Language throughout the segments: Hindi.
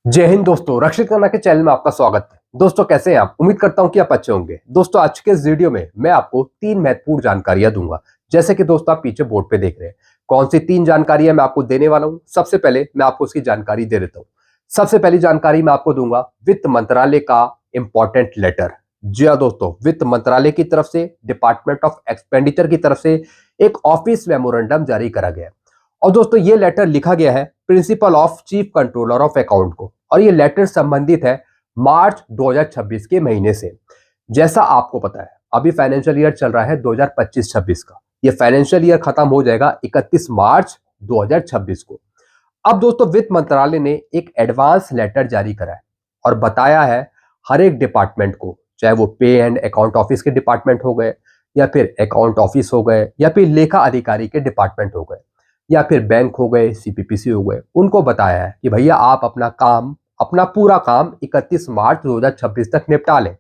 जय हिंद दोस्तों, रक्षित करना के चैनल में आपका स्वागत है। दोस्तों कैसे हैं आप? उम्मीद करता हूं कि आप अच्छे होंगे। दोस्तों आज के इस वीडियो में मैं आपको 3 महत्वपूर्ण जानकारियां दूंगा। जैसे कि दोस्तों आप पीछे बोर्ड पे देख रहे हैं, कौन सी 3 जानकारियां मैं आपको देने वाला हूं। सबसे पहले मैं आपको उसकी जानकारी दे देता हूं। सबसे पहली जानकारी मैं आपको दूंगा वित्त मंत्रालय का इंपॉर्टेंट लेटर। जी हाँ दोस्तों, वित्त मंत्रालय की तरफ से, डिपार्टमेंट ऑफ एक्सपेंडिचर की तरफ से एक ऑफिस मेमोरेंडम जारी करा गया है। और दोस्तों ये लेटर लिखा गया है principle of chief controller of account को, और ये लेटर संबंधित है मार्च 2026 के महीने से। जैसा आपको पता है अभी फाइनेंशियल ईयर चल रहा है 2025-26 का। ये फाइनेंशियल ईयर खत्म हो जाएगा 31 मार्च 2026 को। अब दोस्तों वित्त मंत्रालय ने एक एडवांस लेटर जारी करा है और बताया है हर एक डिपार्टमेंट को, चाहे वो पे एंड अकाउंट ऑफिस के डिपार्टमेंट हो गए, या फिर अकाउंट ऑफिस हो गए, या फिर लेखा अधिकारी के डिपार्टमेंट हो गए, या फिर बैंक हो गए, सीपीपीसी हो गए, उनको बताया है कि भैया आप अपना पूरा काम 31 मार्च 2026 तक निपटा लें।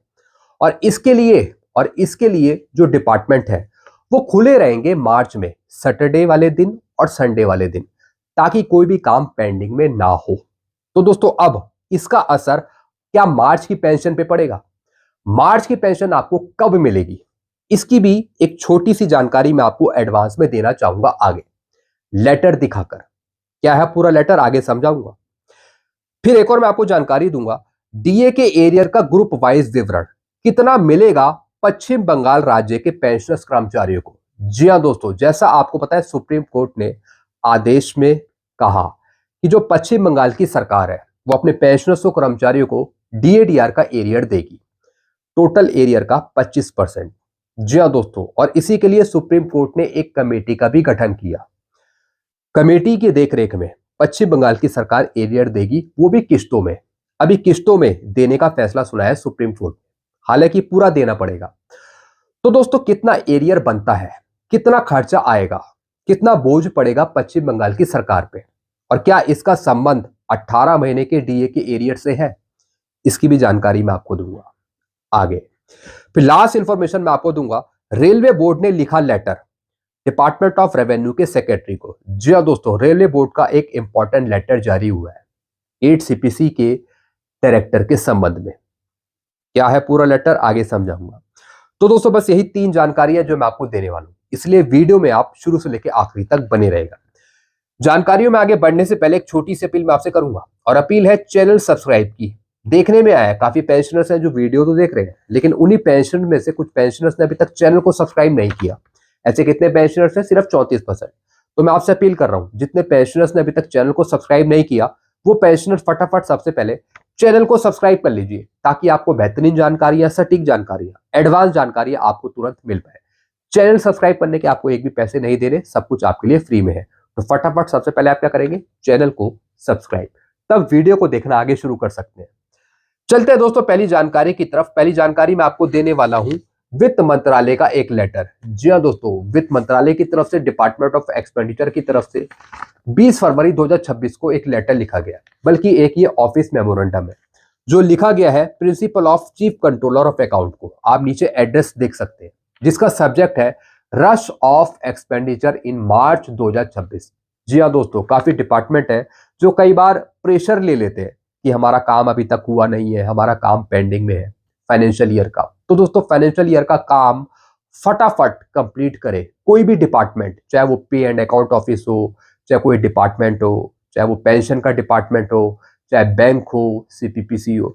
और इसके लिए जो डिपार्टमेंट है वो खुले रहेंगे मार्च में, सैटरडे वाले दिन और संडे वाले दिन, ताकि कोई भी काम पेंडिंग में ना हो। तो दोस्तों अब इसका असर क्या मार्च की पेंशन पे पड़ेगा? मार्च की पेंशन आपको कब मिलेगी, इसकी भी एक छोटी सी जानकारी मैं आपको एडवांस में देना चाहूंगा आगे लेटर दिखाकर। क्या है पूरा लेटर आगे समझाऊंगा। फिर एक और मैं आपको जानकारी दूंगा, डीए के एरियर का ग्रुप वाइज विवरण कितना मिलेगा पश्चिम बंगाल राज्य के पेंशनर्स कर्मचारियों को। जी हां दोस्तों, जैसा आपको पता है सुप्रीम कोर्ट ने आदेश में कहा कि जो पश्चिम बंगाल की सरकार है वो अपने पेंशनर्स और कर्मचारियों को डीएडीआर का एरियर देगी, टोटल एरियर का 25%। जी हां दोस्तों, और इसी के लिए सुप्रीम कोर्ट ने एक कमेटी का भी गठन किया। कमेटी की देखरेख में पश्चिम बंगाल की सरकार एरियर देगी, वो भी किस्तों में। अभी किस्तों में देने का फैसला सुना है सुप्रीम कोर्ट, हालांकि पूरा देना पड़ेगा। तो दोस्तों कितना एरियर बनता है, कितना खर्चा आएगा, कितना बोझ पड़ेगा पश्चिम बंगाल की सरकार पे, और क्या इसका संबंध 18 महीने के डीए के एरियर से है, इसकी भी जानकारी मैं आपको दूंगा आगे। फिर लास्ट इंफॉर्मेशन मैं आपको दूंगा, रेलवे बोर्ड ने लिखा लेटर डिपार्टमेंट ऑफ रेवेन्यू के सेक्रेटरी को। जी हाँ दोस्तों, रेलवे बोर्ड का एक इंपॉर्टेंट लेटर जारी हुआ है 8 सीपीसी के डायरेक्टर के संबंध में। क्या है पूरा लेटर आगे समझाऊंगा। तो दोस्तों बस यही 3 जानकारियां जो मैं आपको देने वाला हूं, इसलिए वीडियो में आप शुरू से लेकर आखिरी तक बने रहेगा। जानकारियों में आगे बढ़ने से पहले एक छोटी सी अपील मैं आपसे करूंगा, और अपील है चैनल सब्सक्राइब की। देखने में आया काफी पेंशनर्स हैं जो वीडियो तो देख रहे हैं, लेकिन उन्हीं पेंशनर में से कुछ पेंशनर्स ने अभी तक चैनल को सब्सक्राइब नहीं किया। ऐसे कितने पेंशनर्स हैं? सिर्फ 34%। तो मैं आपसे अपील कर रहा हूं, जितने पेंशनर्स ने अभी तक चैनल को सब्सक्राइब नहीं किया, वो पेंशनर्स फटाफट सबसे पहले चैनल को सब्सक्राइब कर लीजिए, ताकि आपको बेहतरीन जानकारियां, सटीक जानकारियां, एडवांस जानकारियां आपको तुरंत मिल पाए। चैनल सब्सक्राइब करने के आपको एक भी पैसे नहीं देने, सब कुछ आपके लिए फ्री में है। तो फटाफट सबसे पहले आप क्या करेंगे, चैनल को सब्सक्राइब, तब वीडियो को देखना आगे शुरू कर सकते हैं। चलते हैं दोस्तों पहली जानकारी की तरफ। पहली जानकारी मैं आपको देने वाला हूं वित्त मंत्रालय का एक लेटर। जी हाँ दोस्तों, वित्त मंत्रालय की तरफ से, डिपार्टमेंट ऑफ एक्सपेंडिचर की तरफ से 20 फरवरी 2026 को एक लेटर लिखा गया, बल्कि एक ये ऑफिस मेमोरेंडम है जो लिखा गया है principle of chief controller of account को। आप नीचे एड्रेस देख सकते हैं, जिसका सब्जेक्ट है रश ऑफ एक्सपेंडिचर इन मार्च 2026। जी हाँ दोस्तों, काफी डिपार्टमेंट है जो कई बार प्रेशर ले लेते हैं कि हमारा काम अभी तक हुआ नहीं है, हमारा काम पेंडिंग में है फाइनेंशियल ईयर का। तो दोस्तों फाइनेंशियल ईयर का काम फटाफट कंप्लीट करे कोई भी डिपार्टमेंट, चाहे वो पे एंड अकाउंट ऑफिस हो, चाहे कोई डिपार्टमेंट हो, चाहे वो पेंशन का डिपार्टमेंट हो, चाहे बैंक हो, सीपीपीसी हो,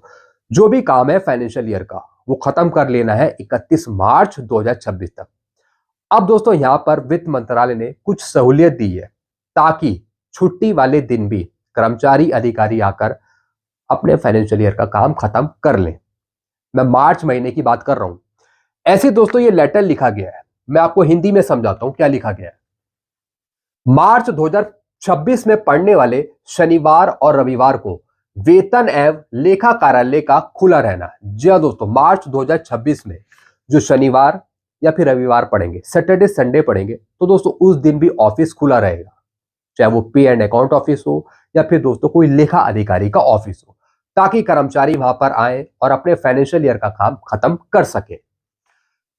जो भी काम है फाइनेंशियल ईयर का वो खत्म कर लेना है 31 मार्च 2026 तक। अब दोस्तों यहां पर वित्त मंत्रालय ने कुछ सहूलियत दी है, ताकि छुट्टी वाले दिन भी कर्मचारी अधिकारी आकर अपने फाइनेंशियल ईयर का काम खत्म कर लें। मैं मार्च महीने की बात कर रहा हूं। ऐसे दोस्तों ये लेटर लिखा गया है, मैं आपको हिंदी में समझाता हूं क्या लिखा गया है। मार्च 2026 में पड़ने वाले शनिवार और रविवार को वेतन एवं लेखा कार्यालय का खुला रहना। जी हाँ दोस्तों, मार्च 2026 में जो शनिवार या फिर रविवार पड़ेंगे, सैटरडे संडे पड़ेंगे, तो दोस्तों उस दिन भी ऑफिस खुला रहेगा, चाहे वो पे एंड अकाउंट ऑफिस हो या फिर दोस्तों कोई लेखा अधिकारी का ऑफिस हो, ताकि कर्मचारी वहां पर आए और अपने फाइनेंशियल ईयर का काम खत्म कर सके,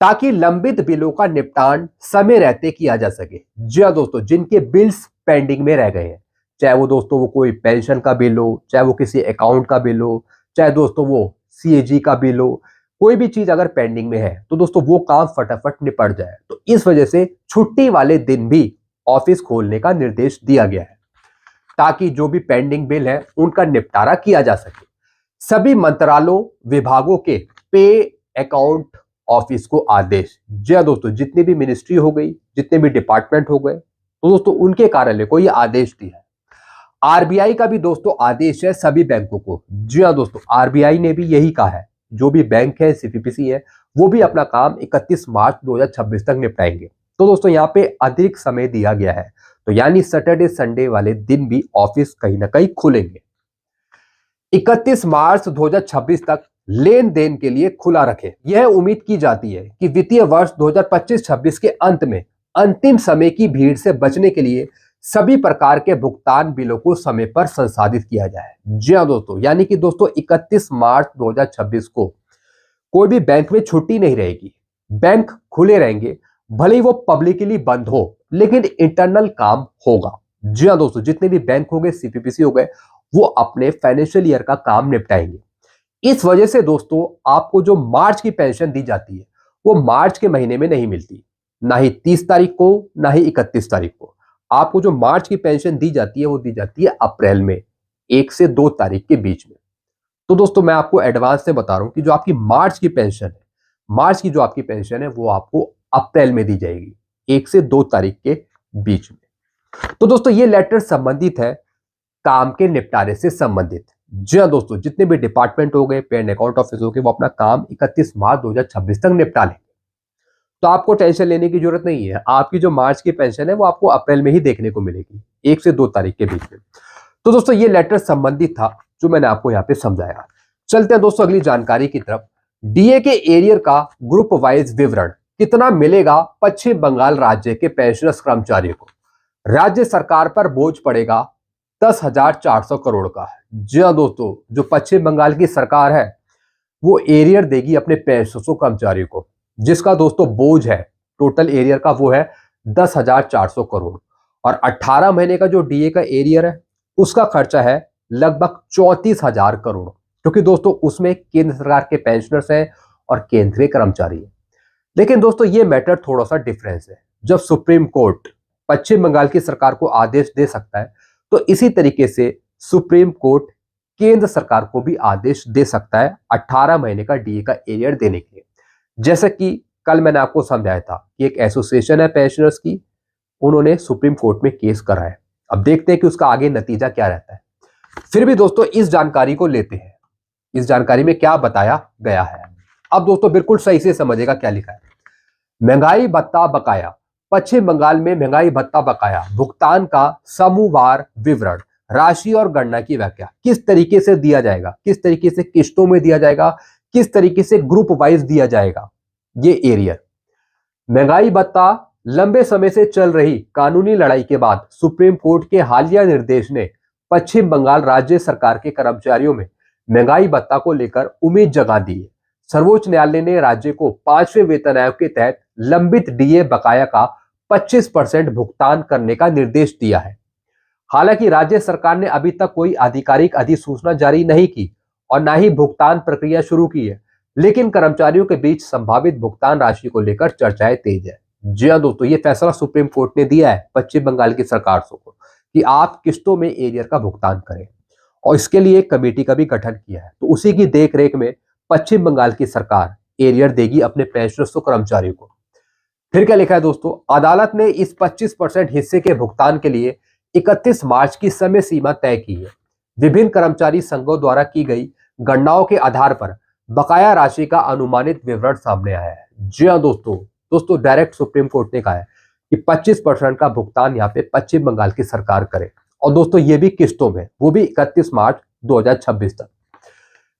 ताकि लंबित बिलों का निपटान समय रहते किया जा सके। जी हाँ दोस्तों, जिनके बिल्स पेंडिंग में रह गए हैं, चाहे वो दोस्तों वो कोई पेंशन का बिल हो, चाहे वो किसी अकाउंट का बिल हो, चाहे दोस्तों वो सीएजी का बिल हो, कोई भी चीज अगर पेंडिंग में है तो दोस्तों वो काम फटाफट निपट जाए। तो इस वजह से छुट्टी वाले दिन भी ऑफिस खोलने का निर्देश दिया गया है ताकि जो भी पेंडिंग बिल है उनका निपटारा किया जा सके। सभी मंत्रालयों विभागों के पे अकाउंट ऑफिस को आदेश, जी हाँ दोस्तों, जितनी भी मिनिस्ट्री हो गई, जितने भी डिपार्टमेंट हो गए, तो दोस्तों उनके कार्यालय को यह आदेश दिया है। आरबीआई का भी दोस्तों आदेश है सभी बैंकों को, जी हाँ दोस्तों, आरबीआई ने भी यही कहा है जो भी बैंक है, सीपीपीसी है, वो भी अपना काम 31 मार्च 2026 तक निपटाएंगे। तो दोस्तों यहाँ पे अधिक समय दिया गया है, तो यानी सैटरडे संडे वाले दिन भी ऑफिस कहीं ना कहीं खुलेंगे। 31 मार्च 2026 तक लेन देन के लिए खुला रखें। यह उम्मीद की जाती है कि वित्तीय वर्ष 2025-26 के अंत में अंतिम समय की भीड़ से बचने के लिए सभी प्रकार के भुगतान बिलों को समय पर संसाधित किया जाए। जी हाँ दोस्तों, यानी कि दोस्तों 31 मार्च 2026 को कोई भी बैंक में छुट्टी नहीं रहेगी, बैंक खुले रहेंगे, भले ही वो पब्लिकली बंद हो लेकिन इंटरनल काम होगा। जी हाँ दोस्तों, जितने भी बैंक हो गए, सीपीपीसी हो गए, वो अपने फाइनेंशियल ईयर का काम निपटाएंगे। इस वजह से दोस्तों आपको जो मार्च की पेंशन दी जाती है वो मार्च के महीने में नहीं मिलती, ना ही 30 तारीख को, ना ही 31 तारीख को। आपको जो मार्च की पेंशन दी जाती है वो दी जाती है अप्रैल में 1 से 2 तारीख के बीच में। तो दोस्तों मैं आपको एडवांस से बता रहा हूं कि जो आपकी मार्च की पेंशन है, मार्च की जो आपकी पेंशन है वो आपको अप्रैल में दी जाएगी 1 से 2 तारीख के बीच में। तो दोस्तों ये लेटर संबंधित है काम के निपटारे से संबंधित। जी हाँ दोस्तों, जितने भी डिपार्टमेंट हो गए, पे एंड अकाउंट ऑफिस हो गए, वो अपना काम 31 मार्च 2026 तक निपटा लेंगे। तो आपको टेंशन लेने की जरूरत नहीं है, आपकी जो मार्च की पेंशन है वो आपको अप्रैल में ही देखने को मिलेगी 1 से 2 तारीख के बीच में। तो दोस्तों ये लेटर संबंधित था जो मैंने आपको यहाँ पे समझाया। चलते हैं दोस्तों अगली जानकारी की तरफ। डीए के एरियर का ग्रुप वाइज विवरण कितना मिलेगा पश्चिम बंगाल राज्य के पेंशनर्स कर्मचारियों को। राज्य सरकार पर बोझ पड़ेगा 10,400 करोड़ का। जी हाँ दोस्तों, जो पश्चिम बंगाल की सरकार है वो एरियर देगी अपने पेंशनर्स कर्मचारियों को, जिसका दोस्तों बोझ है टोटल एरियर का वो है 10,400 करोड़। और 18 महीने का जो डीए का एरियर है उसका खर्चा है लगभग 34,000 करोड़, क्योंकि दोस्तों उसमें केंद्र सरकार के पेंशनर्स हैं और केंद्रीय कर्मचारी हैं। लेकिन दोस्तों ये मैटर थोड़ा सा डिफरेंस है। जब सुप्रीम कोर्ट पश्चिम बंगाल की सरकार को आदेश दे सकता है तो इसी तरीके से सुप्रीम कोर्ट केंद्र सरकार को भी आदेश दे सकता है 18 महीने का डीए का एरियर देने के लिए। जैसे कि कल मैंने आपको समझाया था कि एक एसोसिएशन है पेंशनर्स की, उन्होंने सुप्रीम कोर्ट में केस करा है। अब देखते हैं कि उसका आगे नतीजा क्या रहता है। फिर भी दोस्तों इस जानकारी को लेते हैं, इस जानकारी में क्या बताया गया है। अब दोस्तों बिल्कुल सही से समझेगा क्या लिखा है। महंगाई भत्ता बकाया, पश्चिम बंगाल में महंगाई भत्ता बकाया भुगतान का समूहवार विवरण, राशि और गणना की व्याख्या किस तरीके से दिया जाएगा, किस तरीके से किस्तों में दिया जाएगा, किस तरीके से ग्रुप वाइज दिया जाएगा ये एरियर। महंगाई भत्ता लंबे समय से चल रही कानूनी लड़ाई के बाद सुप्रीम कोर्ट के हालिया निर्देश ने पश्चिम बंगाल राज्य सरकार के कर्मचारियों में महंगाई भत्ता को लेकर उम्मीद जगा दी है। सर्वोच्च न्यायालय ने राज्य को 5वें वेतन आयोग के तहत लंबित डीए बकाया का 25% भुगतान करने का निर्देश दिया है। हालांकि राज्य सरकार ने अभी तक कोई आधिकारिक अधिसूचना जारी नहीं की और न ही भुगतान प्रक्रिया शुरू की है, लेकिन कर्मचारियों के बीच संभावित भुगतान राशि को लेकर चर्चाएं तेज है। जी हाँ दोस्तों, ये फैसला सुप्रीम कोर्ट ने दिया है पश्चिम बंगाल की सरकार को कि आप किस्तों में एरियर का भुगतान करें, और इसके लिए एक कमेटी का भी गठन किया है। तो उसी की देखरेख में पश्चिम बंगाल की सरकार एरियर देगी अपने पेंशनर्स को, कर्मचारियों को। फिर क्या लिखा है दोस्तों, अदालत ने इस 25% हिस्से के भुगतान के लिए 31 मार्च की समय सीमा तय की है। विभिन्न कर्मचारी संघों द्वारा की गई गणनाओं के आधार पर बकाया राशि का अनुमानित विवरण सामने आया है। जी हाँ दोस्तों डायरेक्ट सुप्रीम कोर्ट ने कहा है कि 25% का भुगतान यहाँ पे पश्चिम बंगाल की सरकार करे, और दोस्तों ये भी किस्तों में, वो भी 31 मार्च 2026 तक।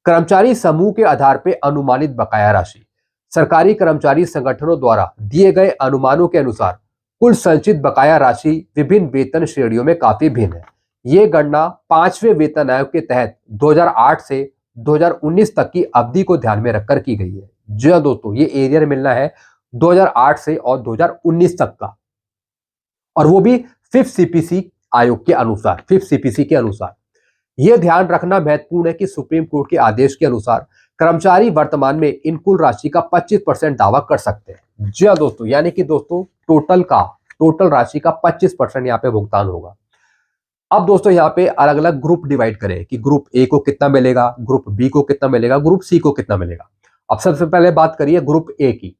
कर्मचारी समूह के आधार पर अनुमानित बकाया राशि, सरकारी कर्मचारी संगठनों द्वारा दिए गए अनुमानों के अनुसार कुल संचित बकाया राशि विभिन्न वेतन श्रेणियों में काफी भिन्न है। ये गणना 5वें वेतन आयोग के तहत 2008 से 2019 तक की अवधि को ध्यान में रखकर की गई है। जी हाँ दोस्तों, ये एरियर मिलना है 2008 से और 2019 तक का, और वो भी 5th सीपीसी आयोग के अनुसार, 5th सीपीसी के अनुसार। यह ध्यान रखना महत्वपूर्ण है कि सुप्रीम कोर्ट के आदेश के अनुसार कर्मचारी वर्तमान में इन कुल राशि का 25% दावा कर सकते हैं। जी हाँ दोस्तों, यानी कि दोस्तों टोटल राशि का 25% यहाँ पे भुगतान होगा। अब दोस्तों यहाँ पे अलग अलग ग्रुप डिवाइड करें कि ग्रुप ए को कितना मिलेगा, ग्रुप बी को कितना मिलेगा, ग्रुप सी को कितना मिलेगा। अब सबसे पहले बात करिए ग्रुप ए की।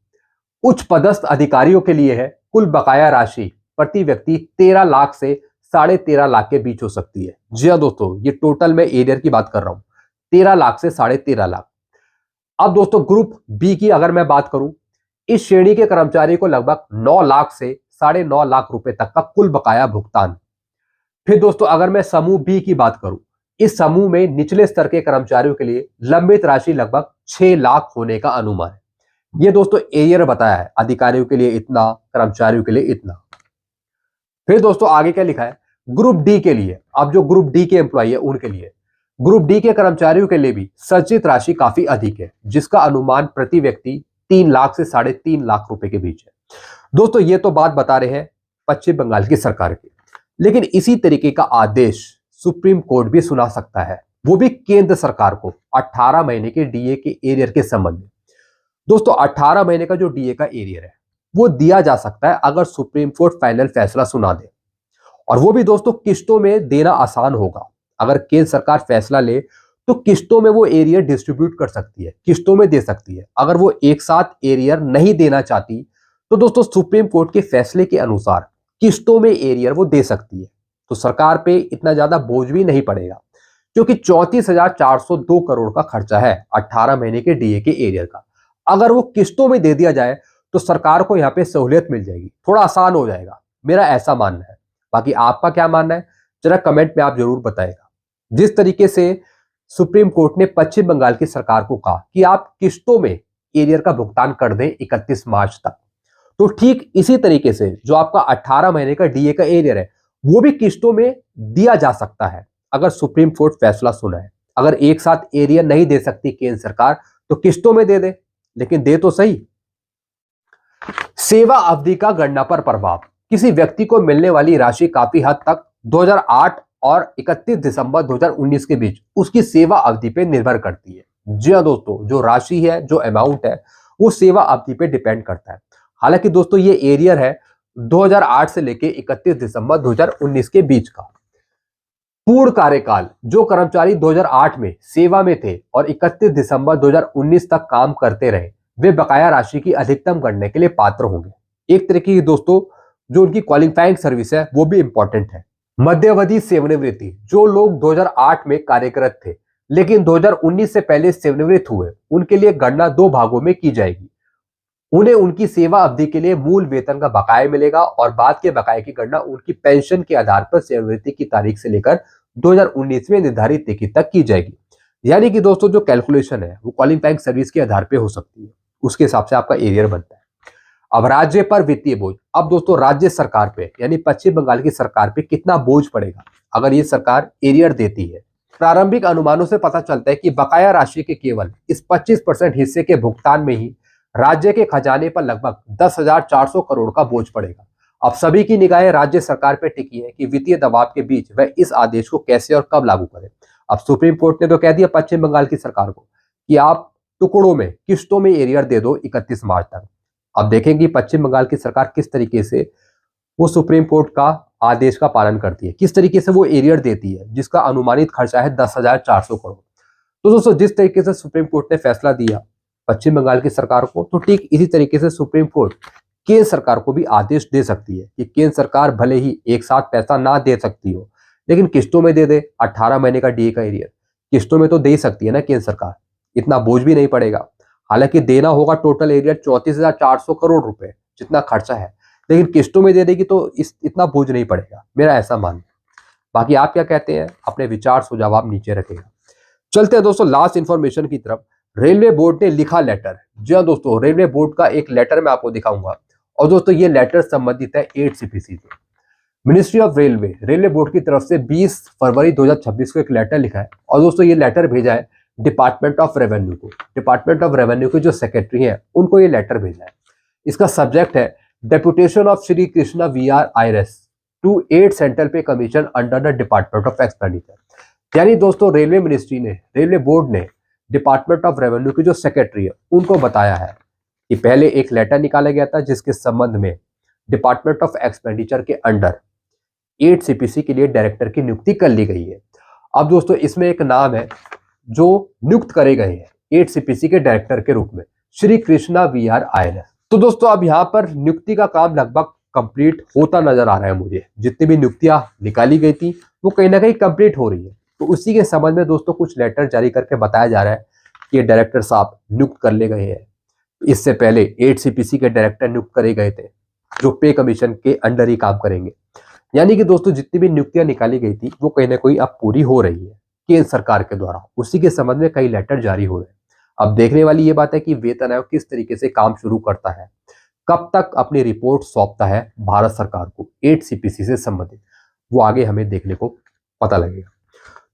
उच्च पदस्थ अधिकारियों के लिए है, कुल बकाया राशि प्रति व्यक्ति 13 लाख से 13.5 लाख के बीच हो सकती है। जी हाँ दोस्तों, ये टोटल मैं एरियर की बात कर रहा हूं, 13 लाख से 13.5 लाख। अब दोस्तों ग्रुप बी की अगर मैं बात करूं, इस श्रेणी के कर्मचारी को लगभग 9 लाख से 9.5 लाख रुपए तक का कुल बकाया भुगतान। फिर दोस्तों अगर मैं समूह बी की बात करूं, इस समूह में निचले स्तर के कर्मचारियों के लिए लंबित राशि लगभग 6 लाख होने का अनुमान है। ये दोस्तों एरियर बताया है, अधिकारियों के लिए इतना, कर्मचारियों के लिए इतना। फिर दोस्तों आगे क्या लिखा है ग्रुप डी के लिए। अब जो ग्रुप डी के एम्प्लॉय है उनके लिए, ग्रुप डी के कर्मचारियों के लिए भी संचित राशि काफी अधिक है, जिसका अनुमान प्रति व्यक्ति 3 लाख से 3.5 लाख रुपए के बीच है। दोस्तों ये तो बात बता रहे हैं पश्चिम बंगाल की सरकार की, लेकिन इसी तरीके का आदेश सुप्रीम कोर्ट भी सुना सकता है, वो भी केंद्र सरकार को 18 महीने के डीए के एरियर के संबंध में। दोस्तों 18 महीने का जो डीए का एरियर है वो दिया जा सकता है अगर सुप्रीम कोर्ट फाइनल फैसला सुना दे, और वो भी दोस्तों किस्तों में देना आसान होगा। अगर केंद्र सरकार फैसला ले तो किस्तों में वो एरियर डिस्ट्रीब्यूट कर सकती है, किस्तों में दे सकती है। अगर वो एक साथ एरियर नहीं देना चाहती तो दोस्तों सुप्रीम कोर्ट के फैसले के अनुसार किस्तों में एरियर वो दे सकती है, तो सरकार पे इतना ज्यादा बोझ भी नहीं पड़ेगा, क्योंकि 34,402 करोड़ का खर्चा है 18 महीने के डीए के एरियर का। अगर वो किस्तों में दे दिया जाए तो सरकार को यहाँ पे सहूलियत मिल जाएगी, थोड़ा आसान हो जाएगा, मेरा ऐसा मानना है। बाकी आपका क्या मानना है जरा कमेंट में आप जरूर बताएगा। जिस तरीके से सुप्रीम कोर्ट ने पश्चिम बंगाल की सरकार को कहा कि आप किस्तों में एरियर का भुगतान कर दें 31 मार्च तक, तो ठीक इसी तरीके से जो आपका 18 महीने का डीए का एरियर है वो भी किस्तों में दिया जा सकता है अगर सुप्रीम कोर्ट फैसला सुना है। अगर एक साथ एरियर नहीं दे सकती केंद्र सरकार तो किस्तों में दे दे, लेकिन दे तो सही। सेवा अवधि का गणना पर प्रभाव। किसी व्यक्ति को मिलने वाली राशि काफी हद तक 2008 और 31 दिसंबर 2019 के बीच उसकी सेवा अवधि पे निर्भर करती है। जी हाँ दोस्तों, जो राशि है, जो अमाउंट है, वो सेवा अवधि पे डिपेंड करता है। हालांकि दोस्तों ये एरियर है 2008 से लेके 31 दिसंबर 2019 के बीच का। पूर्ण कार्यकाल, जो कर्मचारी 2008 में सेवा में थे और 31 दिसंबर 2019 तक काम करते रहे, वे बकाया राशि की अधिकतम गणना के लिए पात्र होंगे। एक तरीके की दोस्तों जो उनकी क्वालिफाइंग सर्विस है वो भी इंपॉर्टेंट है। मध्यावधि सेवानिवृत्ति, जो लोग 2008 में कार्यरत थे लेकिन 2019 से पहले सेवानिवृत्त हुए, उनके लिए गणना 2 भागों में की जाएगी। उन्हें उनकी सेवा अवधि के लिए मूल वेतन का बकाया मिलेगा और बाद के बकाये की गणना उनकी पेंशन के आधार पर सेवानिवृत्ति की तारीख से लेकर 2019 में निर्धारित तिथि तक की जाएगी। यानी कि दोस्तों जो कैलकुलेशन है वो क्वालिफाइंग सर्विस के आधार पर हो सकती है, उसके हिसाब से आपका एरियर बनता है। अब राज्य पर वित्तीय बोझ। अब दोस्तों राज्य सरकार पे यानी पश्चिम बंगाल की सरकार पे कितना बोझ पड़ेगा अगर ये सरकार एरियर देती है। प्रारंभिक अनुमानों से पता चलता है कि बकाया राशि के केवल इस 25% हिस्से के भुगतान में ही राज्य के खजाने पर लगभग 10,400 करोड़ का बोझ पड़ेगा। अब सभी की निगाहें राज्य सरकार पे टिकी है कि वित्तीय दबाव के बीच वह इस आदेश को कैसे और कब लागू करे। अब सुप्रीम कोर्ट ने तो कह दिया पश्चिम बंगाल की सरकार को कि आप टुकड़ों में, किस्तों में एरियर दे दो 31 मार्च तक। अब देखेंगे पश्चिम बंगाल की सरकार किस तरीके से वो सुप्रीम कोर्ट का आदेश का पालन करती है, किस तरीके से वो एरियर देती है जिसका अनुमानित खर्चा है 10,400 करोड़। तो दोस्तों जिस तरीके से सुप्रीम कोर्ट ने फैसला दिया पश्चिम बंगाल की सरकार को, तो ठीक इसी तरीके से सुप्रीम कोर्ट केंद्र सरकार को भी आदेश दे सकती है कि केंद्र सरकार भले ही एक साथ पैसा ना दे सकती हो लेकिन किस्तों में दे दे। 18 महीने का डीए का एरियर किस्तों में तो दे सकती है ना केंद्र सरकार, इतना बोझ भी नहीं पड़ेगा। हालांकि देना होगा टोटल एरियर 34,400 करोड़ रुपए जितना खर्चा है, लेकिन किस्तों में दे देगी तो इतना बोझ नहीं पड़ेगा, मेरा ऐसा मानना है। बाकी आप क्या कहते हैं, अपने विचार सुझाव आप नीचे रखेगा। चलते हैं दोस्तों लास्ट इंफॉर्मेशन की तरफ। रेलवे बोर्ड ने लिखा लेटर। जी हाँ दोस्तों, रेलवे बोर्ड का एक लेटर मैं आपको दिखाऊंगा, और दोस्तों ये लेटर संबंधित है 8 सीपीसी से। मिनिस्ट्री ऑफ रेलवे बोर्ड की तरफ से 20 फरवरी 2026 को एक लेटर लिखा है, और दोस्तों ये लेटर भेजा है डिपार्टमेंट ऑफ रेवेन्यू को। डिपार्टमेंट ऑफ रेवेन्यू के जो सेक्रेटरी हैं उनको ये लेटर भेजा है। इसका सब्जेक्ट है deputation of Shri Krishna VR IRS to 8 central pay commission under the department of expenditure. यानी दोस्तों रेलवे मिनिस्ट्री ने, रेलवे बोर्ड ने डिपार्टमेंट ऑफ रेवेन्यू के जो सेक्रेटरी है उनको बताया है कि पहले एक लेटर निकाला गया था जिसके संबंध में डिपार्टमेंट ऑफ एक्सपेंडिचर के अंडर 8 सीपीसी के लिए डायरेक्टर की नियुक्ति कर ली गई है। अब दोस्तों इसमें एक नाम है जो नियुक्त करे गए हैं 8 सीपीसी के डायरेक्टर के रूप में, श्री कृष्णा वीआर आयनर। तो दोस्तों अब यहाँ पर नियुक्ति का काम लगभग कंप्लीट होता नजर आ रहा है मुझे। जितनी भी नियुक्तियां निकाली गई थी वो कहीं ना कहीं कंप्लीट हो रही है। तो उसी के संबंध में दोस्तों कुछ लेटर जारी करके बताया जा रहा है कि ये डायरेक्टर साहब नियुक्त कर ले गए हैं। इससे पहले 8 सीपीसी के डायरेक्टर नियुक्त करे गए थे जो पे कमीशन के अंडर ही काम करेंगे। यानी कि दोस्तों जितनी भी नियुक्तियां निकाली गई थी वो कहीं ना कहीं अब पूरी हो रही है केंद्र सरकार के द्वारा। उसी के संबंध में कई लेटर जारी हो रहे हैं। अब देखने वाली ये बात है कि वेतन आयोग किस तरीके से काम शुरू करता है, कब तक अपनी रिपोर्ट सौंपता है भारत सरकार को 8 सीपीसी से संबंधित, वो आगे हमें देखने को पता लगेगा।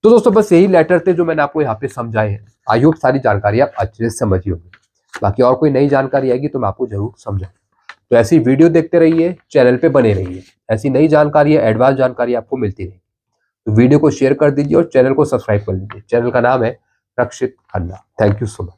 तो दोस्तों बस यही लेटर थे जो मैंने आपको यहाँ पे समझाए हैं। आई होप सारी जानकारी आप अच्छे से समझी होगी। बाकी और कोई नई जानकारी आएगी तो मैं आपको जरूर समझाऊँ। तो ऐसी वीडियो देखते रहिए, चैनल पे बने रहिए, ऐसी नई जानकारी या एडवांस जानकारी आपको मिलती रहेगी। तो वीडियो को शेयर कर दीजिए और चैनल को सब्सक्राइब कर लीजिए। चैनल का नाम है Rakshit Khanna. Thank you so much.